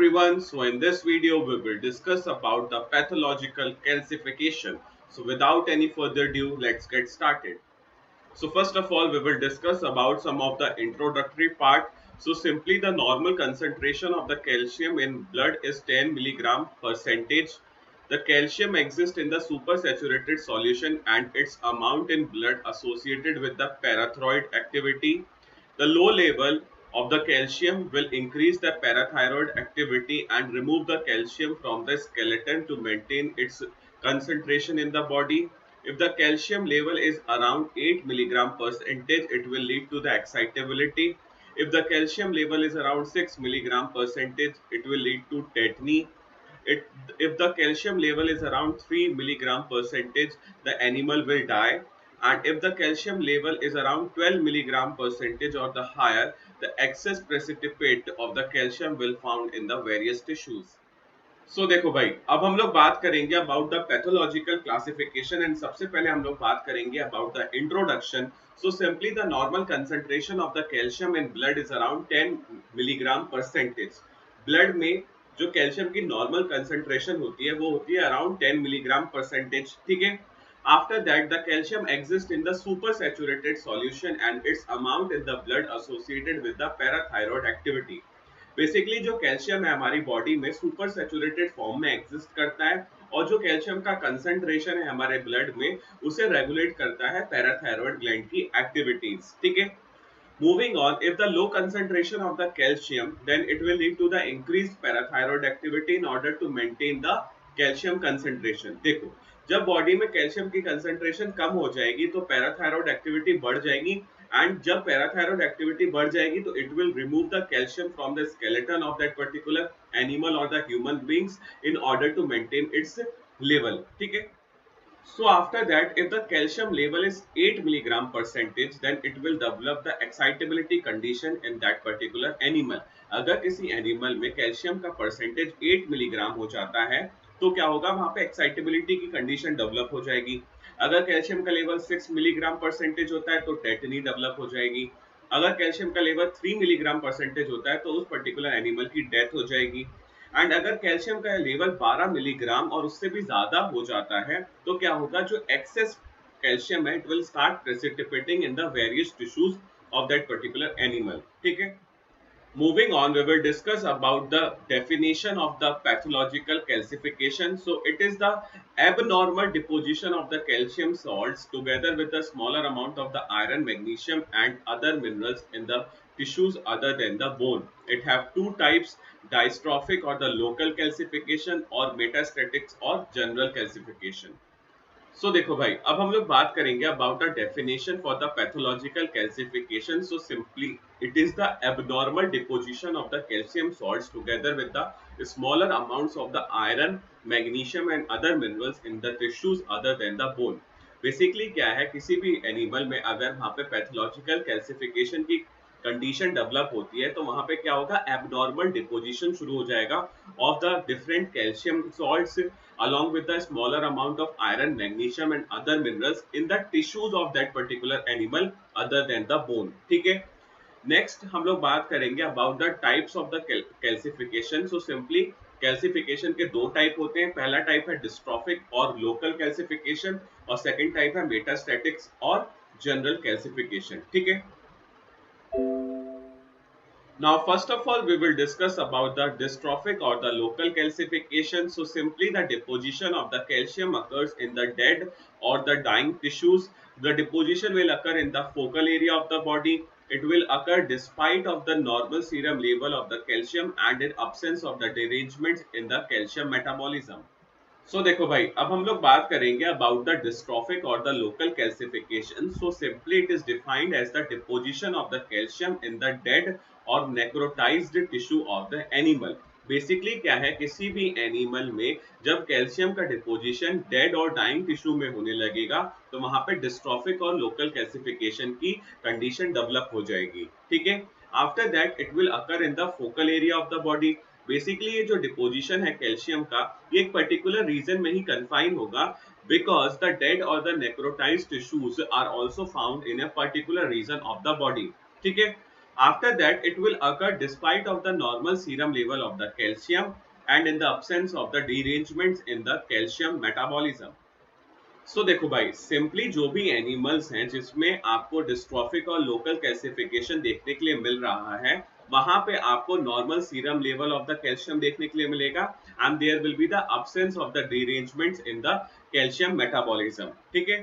everyone, so in this video we will discuss about the pathological calcification. So without any further ado, let's get started. So first of all, we will discuss about some of the introductory part. So simply the normal concentration of the calcium in blood is 10 milligram percentage. The calcium exists in the supersaturated solution and its amount in blood associated with the parathyroid activity. The low level of the calcium will increase the parathyroid activity and remove the calcium from the skeleton to maintain its concentration in the body. If the calcium level is around 8 milligram percentage, it will lead to the excitability. If the calcium level is around 6 milligram percentage, it will lead to tetany. It, if the calcium level is around 3 milligram percentage, the animal will die. And if the calcium level is around 12 milligram percentage or the higher, the excess precipitate of the calcium will found in the various tissues. सो देखो भाई, अब हम लोग बात करेंगे about the pathological classification and सबसे पहले हम लोग बात करेंगे about the introduction. So simply the normal concentration of the calcium in blood is around 10 milligram percentage. Blood में जो कैल्शियम की नॉर्मल कंसंट्रेशन होती है वो होती है अराउंड 10 मिलीग्राम परसेंटेज. ठीक है. After that, the calcium exists in the supersaturated solution and its amount in the blood associated with the parathyroid activity. Basically जो कैल्शियम है हमारी बॉडी में सुपर सेचुरेटेड फॉर्म में एग्जिस्ट करता है और जो कैल्शियम का कंसंट्रेशन है हमारे ब्लड में उसे रेगुलेट करता है पैराथायरॉयड ग्लैंड की एक्टिविटीज. ठीक है. Moving on, if the low concentration of the calcium, then it will lead to the increased parathyroid activity in order to maintain the calcium concentration. देखो, जब बॉडी में कैल्शियम की concentration कम हो जाएगी तो पैराथायरॉयड एक्टिविटी बढ़ जाएगी एंड जब पैराथायरॉयड एक्टिविटी बढ़ जाएगी तो it will remove the calcium from the skeleton of that particular animal और the human beings in order to maintain its level. ठीक है. So after that, if the calcium level is 8 milligram percentage, then it will develop the excitability condition in that particular animal. अगर किसी animal में calcium का percentage 8 milligram हो जाता है तो क्या होगा, वहां पे एक्साइटेबिलिटी की कंडीशन डेवलप हो जाएगी. अगर कैल्शियम का लेवल 6 मिलीग्राम परसेंटेज होता है तो टेटनी डेवलप हो जाएगी. अगर कैल्शियम का लेवल 3 मिलीग्राम परसेंटेज होता है तो उस पर्टिकुलर एनिमल की डेथ हो जाएगी. एंड अगर कैल्शियम का लेवल 12 मिलीग्राम और उससे भी ज्यादा हो जाता है तो क्या होगा, जो एक्सेस कैल्शियम है it will start precipitating in the various tissues of that particular animal. ठीक है. Moving on, we will discuss about the definition of the pathological calcification. So, it is the abnormal deposition of the calcium salts together with a smaller amount of the iron, magnesium and other minerals in the tissues other than the bone. It have two types, dystrophic or the local calcification or metastatic or general calcification. सो देखो भाई, अब हम लोग बात करेंगे about the definition for the pathological calcification. So simply it is the abnormal deposition of the calcium salts together with the smaller amounts of the iron, magnesium and other minerals in the tissues other than the bone. Basically क्या है, किसी भी animal में अगर वहां पे pathological calcification की condition develop होती है तो वहां पे क्या होगा, एबनॉर्मल डिपोजिशन शुरू हो जाएगा of the different calcium salts along with the smaller amount of iron, magnesium and other minerals in the tissues of that particular animal other than the bone. ठीक है. नेक्स्ट हम लोग बात करेंगे about the types of the calcification. So simply calcification के दो type होते हैं. पहला टाइप है डिस्ट्रॉफिक और लोकल कैल्सिफिकेशन और सेकंड टाइप है मेटास्टैटिक्स और जनरल कैल्सिफिकेशन. ठीक है. Now, first of all, we will discuss about the dystrophic or the local calcification. So, simply the deposition of the calcium occurs in the dead or the dying tissues. The deposition will occur in the focal area of the body. It will occur despite of the normal serum level of the calcium and in absence of the derangements in the calcium metabolism. सो देखो भाई, अब हम लोग बात करेंगे about the dystrophic और the local calcification. So simply it is defined as the deposition of the calcium in the dead और necrotized tissue of the animal. Basically क्या है, किसी भी एनिमल में जब कैल्शियम का डिपोजिशन डेड और डाइंग टिश्यू में होने लगेगा तो वहां पे डिस्ट्रॉफिक और लोकल कैल्सिफिकेशन की कंडीशन डेवलप हो जाएगी. ठीक है. After that it will occur in the focal area of the body. Basically ये जो डिपोजिशन है कैल्शियम का ये एक पर्टिकुलर रीजन में ही कन्फाइन होगा बिकॉज द डेड और the necrotized tissues are also found in a particular region of the body. ठीक है. After that, it will occur despite of the normal serum level of the calcium and in the absence of the derangements in the calcium metabolism. सो देखो भाई, simply जो भी animals हैं जिसमें आपको dystrophic और लोकल कैल्सिफिकेशन देखने के लिए मिल रहा है, वहां पे आपको normal serum level of the calcium देखने के लिए मिलेगा and there will be the absence of the derangements in the calcium metabolism. ठीक है.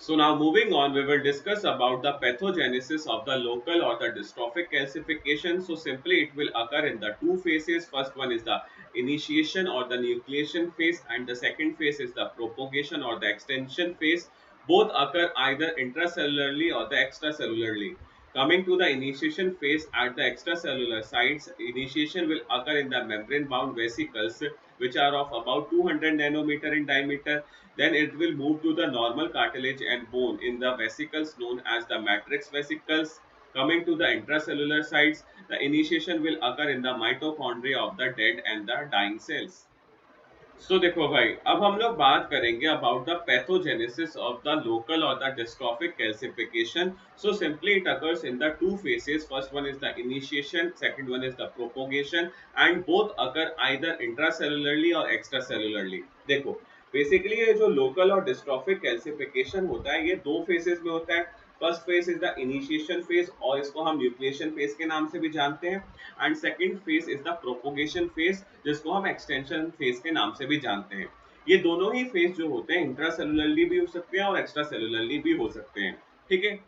So now moving on, we will discuss about the pathogenesis of the local or the dystrophic calcification. So simply it will occur in the two phases. First one is the initiation or the nucleation phase and the second phase is the propagation or the extension phase. Both occur either intracellularly or the extracellularly. Coming to the initiation phase at the extracellular sites, initiation will occur in the membrane bound vesicles which are of about 200 nanometer in diameter. Then it will move to the normal cartilage and bone in the vesicles known as the matrix vesicles. Coming to the intracellular sites, the initiation will occur in the mitochondria of the dead and the dying cells. सो देखो भाई, अब हम लोग बात करेंगे about the pathogenesis of the local और the dystrophic calcification. So simply it occurs in the two phases. First one is the initiation, second one is the propagation and both occur either intracellularly और extracellularly. देखो basically ये जो local और dystrophic calcification होता है ये दो faces में होता है. First phase is the initiation phase और इसको हम न्यूक्लिएशन फेज के नाम से भी जानते हैं and second phase is the propagation phase जिसको हम एक्सटेंशन फेज के नाम से भी जानते हैं. ये दोनों ही फेज जो होते हैं इंट्रासेलुलरली भी हो सकते हैं और एक्स्ट्रा सेलुलरली भी हो सकते हैं. ठीक है.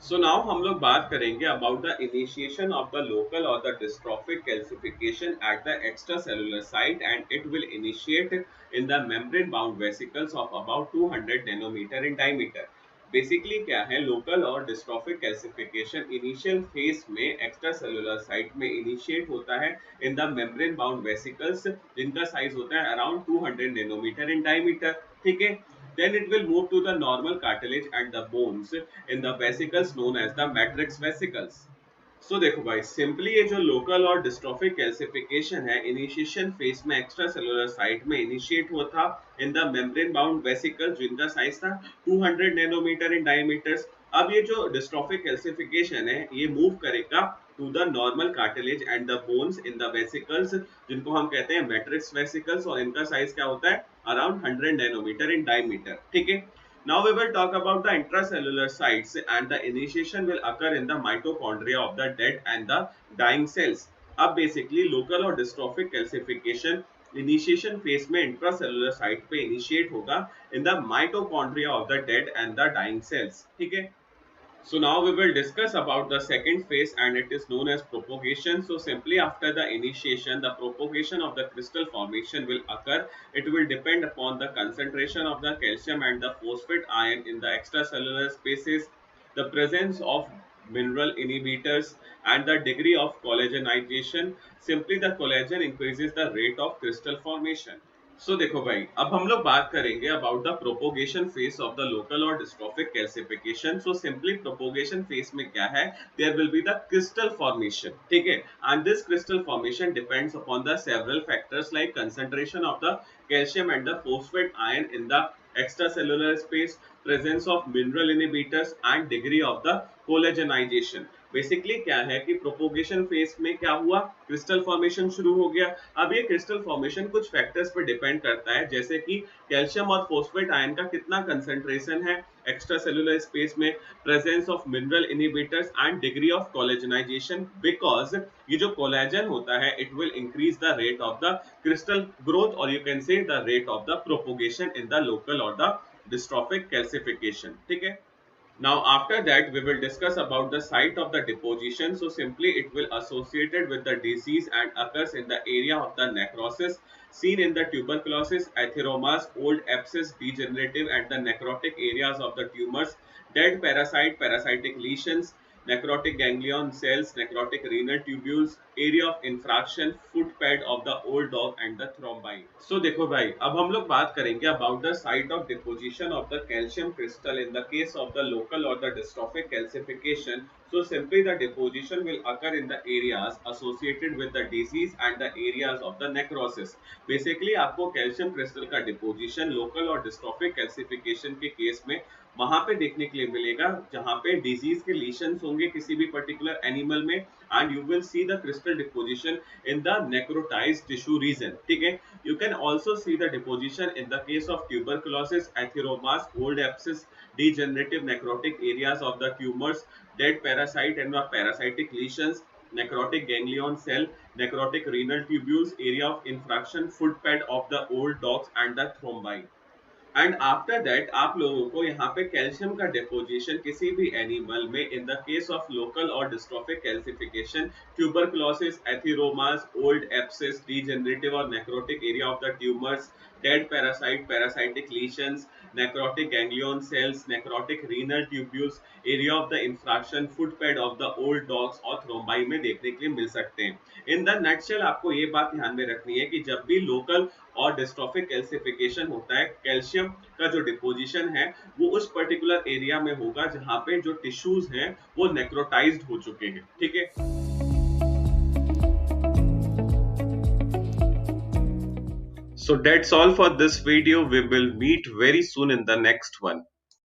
सो नाउ हम लोग बात करेंगे about the initiation of the local और the dystrophic calcification at the extracellular site and it will initiate in the membrane bound vesicles of about 200 nanometer in diameter. Basically क्या है, local और dystrophic calcification initial phase में extracellular site में initiate होता है in the membrane bound vesicles जिनका size होता है अराउंड 200 नैनोमीटर इन डायमीटर. ठीक है. Then it will move to the normal cartilage and the bones in the vesicles known as the matrix vesicles. सो देखो भाई, सिंपली ये जो लोकल और डिस्ट्रॉफिक कैल्सिफिकेशन है इनिशिएशन फेज में एक्स्ट्रा सेलुलर साइट में इनिशिएट हुआ था इन द मेम्ब्रेन बाउंड वेसिकल जिनका साइज था 200 नैनोमीटर इन डायमीटर्स. अब ये जो डिस्ट्रॉफिक कैल्सिफिकेशन है ये मूव करेगा to the normal cartilage and the bones in the vesicles जिनको हम कहते हैं मैट्रिक्स वेसिकल्स और इनका साइज क्या होता है अराउंड 100 नैनोमीटर इन डायमीटर. ठीक है. Now we will talk about the intracellular sites and the initiation will occur in the mitochondria of the dead and the dying cells. अब basically local और dystrophic calcification initiation phase में intracellular site पे initiate होगा in the mitochondria of the dead and the dying cells. ठीक है. So now we will discuss about the second phase and it is known as propagation. So simply after the initiation, the propagation of the crystal formation will occur. It will depend upon the concentration of the calcium and the phosphate ion in the extracellular spaces, the presence of mineral inhibitors and the degree of collagenization. Simply the collagen increases the rate of crystal formation. सो देखो भाई, अब हम लोग बात करेंगे about the propagation phase of the local और dystrophic calcification. So simply propagation phase में क्या है, there will be the crystal formation. ठीक है. And this crystal formation depends upon the several factors like concentration of the calcium and the phosphate ion in the extracellular space, presence of mineral inhibitors and degree of the collagenization. Basically क्या है कि propagation phase में क्या हुआ, crystal formation शुरू हो गया. अब ये क्रिस्टल फॉर्मेशन कुछ फैक्टर्स पर डिपेंड करता है जैसे कि कैल्शियम और फॉस्फेट आयन का कितना कंसंट्रेशन है एक्स्ट्रा सेलुलर स्पेस में, presence of mineral inhibitors and degree of collagenization. Because ये जो कोलेजन होता है it will increase the rate of the crystal growth और you can say the rate of the propagation in the local और the dystrophic calcification. ठीक है. Now after that we will discuss about the site of the deposition. So simply it will associated with the disease and occurs in the area of the necrosis seen in the tuberculosis, atheromas, old abscess, degenerative and the necrotic areas of the tumors, dead parasite, parasitic lesions, necrotic ganglion cells, necrotic renal tubules, area of infarction, foot pad of the old dog and the thrombi. So देखो भाई, अब हम लोग बात करेंगे about the site of deposition of the calcium crystal in the case of the local और the dystrophic calcification. So simply the deposition will occur in the areas associated with the disease and the areas of the necrosis. Basically आपको calcium crystal का deposition local और dystrophic calcification के case में वहां पे देखने के लिए मिलेगा जहां पे डिजीज के लीशंस होंगे किसी भी पर्टिकुलर एनिमल में, and you will see the crystal deposition in the necrotized tissue region. ठीक है, you can also see the deposition in the case of tuberculosis, atheromas, old abscess, degenerative necrotic areas of the tumors, dead parasite and the parasitic lesions, necrotic ganglion cell, necrotic renal tubules, area of infraction, foot pad of the old dogs and the thrombi. And after that आप लोगों को यहाँ पे calcium का deposition किसी भी animal में in the case of local और dystrophic calcification, tuberculosis, atheromas, old abscess, degenerative और necrotic area of the tumours, dead parasite, parasitic lesions, necrotic ganglion cells, necrotic renal tubules, area of the infarction, foot pad of the old dogs और thrombi में देखने के लिए मिल सकते हैं. In the nutshell आपको ये बात ध्यान में रखनी है कि जब भी लोकल और डिस्ट्रॉफिक कैल्सिफिकेशन होता है, कैल्शियम का जो डिपोजिशन है वो उस पर्टिकुलर एरिया में होगा जहां पे जो टिश्यूज हैं वो नेक्रोटाइज्ड हो चुके हैं. ठीक है, so that's all for this video. We will meet very soon in the next one.